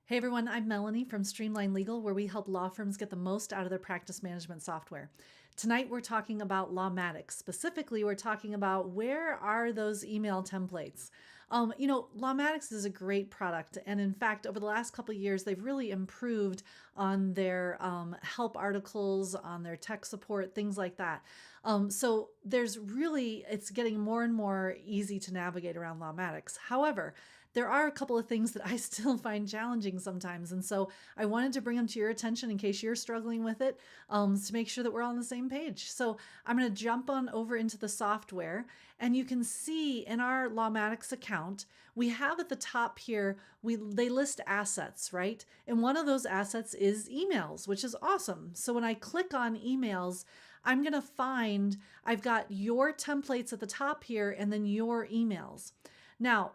Hey everyone, I'm Melanie from Streamlined Legal, where we help law firms get the most out of their practice management software. Tonight we're talking about Lawmatics. Specifically, we're talking about where are those email templates. Lawmatics is a great product, and in fact, over the last couple of years, they've really improved on their help articles, on their tech support, things like that. So it's getting more and more easy to navigate around Lawmatics. However, there are a couple of things that I still find challenging sometimes. And so I wanted to bring them to your attention in case you're struggling with it, to make sure that we're all on the same page. So I'm going to jump on over into the software, and you can see in our Lawmatics account, we have at the top here, they list assets, right? And one of those assets is emails, which is awesome. So when I click on emails, I'm going to find I've got your templates at the top here and then your emails. Now,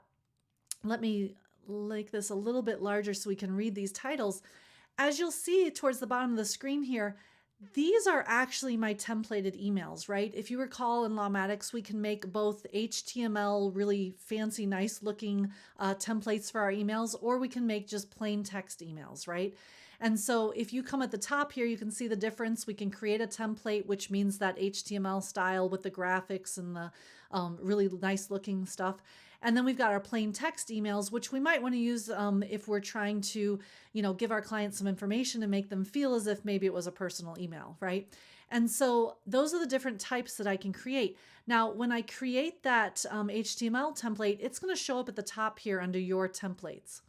let me make this a little bit larger so we can read these titles. As you'll see towards the bottom of the screen here, these are actually my templated emails, right? If you recall in Lawmatics, we can make both HTML, really fancy, nice looking templates for our emails, or we can make just plain text emails, right? And so if you come at the top here, you can see the difference. We can create a template, which means that HTML style with the graphics and the really nice looking stuff. And then we've got our plain text emails, which we might want to use if we're trying to, give our clients some information and make them feel as if maybe it was a personal email, right? And so those are the different types that I can create. Now, when I create that HTML template, it's going to show up at the top here under your templates.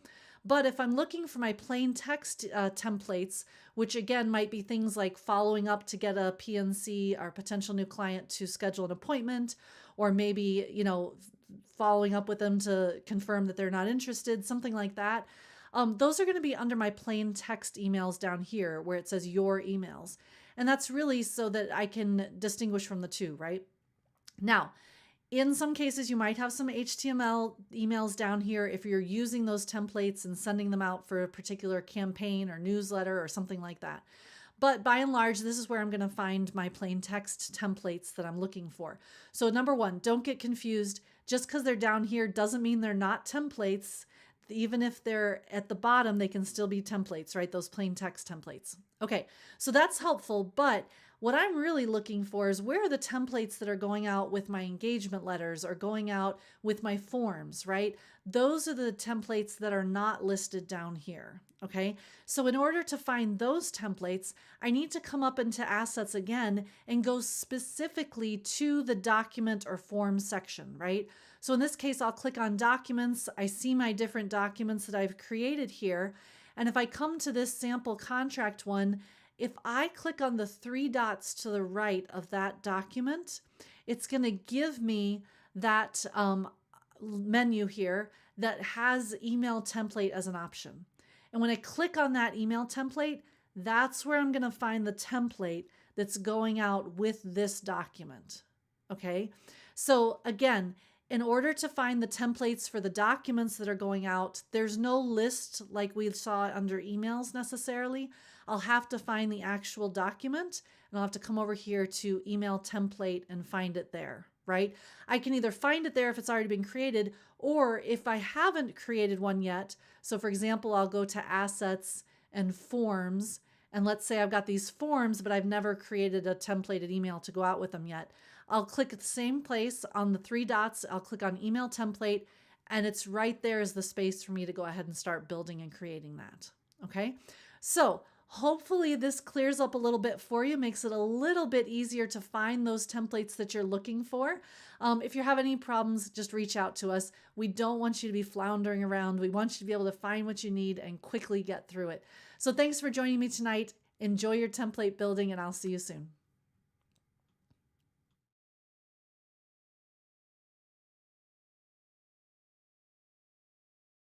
But if I'm looking for my plain text templates, which again might be things like following up to get a PNC or potential new client to schedule an appointment, or maybe, following up with them to confirm that they're not interested, something like that. Those are going to be under my plain text emails down here where it says your emails. And that's really so that I can distinguish from the two, right? Now, in some cases, you might have some HTML emails down here if you're using those templates and sending them out for a particular campaign or newsletter or something like that. But by and large, this is where I'm going to find my plain text templates that I'm looking for. So number one, don't get confused. Just because they're down here doesn't mean they're not templates. Even if they're at the bottom, they can still be templates, right? Those plain text templates. Okay, so that's helpful, but what I'm really looking for is where are the templates that are going out with my engagement letters or going out with my forms, right? Those are the templates that are not listed down here, okay? So in order to find those templates, I need to come up into Assets again and go specifically to the document or form section, right? So in this case, I'll click on Documents. I see my different documents that I've created here. And if I come to this sample contract one, if I click on the three dots to the right of that document, it's going to give me that menu here that has email template as an option. And when I click on that email template, that's where I'm going to find the template that's going out with this document. Okay, so again, in order to find the templates for the documents that are going out, there's no list like we saw under emails necessarily. I'll have to find the actual document, and I'll have to come over here to email template and find it there, right? I can either find it there if it's already been created, or if I haven't created one yet. So for example, I'll go to Assets and Forms, and let's say I've got these forms, but I've never created a templated email to go out with them yet. I'll click at the same place on the three dots. I'll click on Email Template, and it's right there as the space for me to go ahead and start building and creating that. Okay, so hopefully this clears up a little bit for you, makes it a little bit easier to find those templates that you're looking for. If you have any problems, just reach out to us. We don't want you to be floundering around. We want you to be able to find what you need and quickly get through it. So thanks for joining me tonight. Enjoy your template building, and I'll see you soon.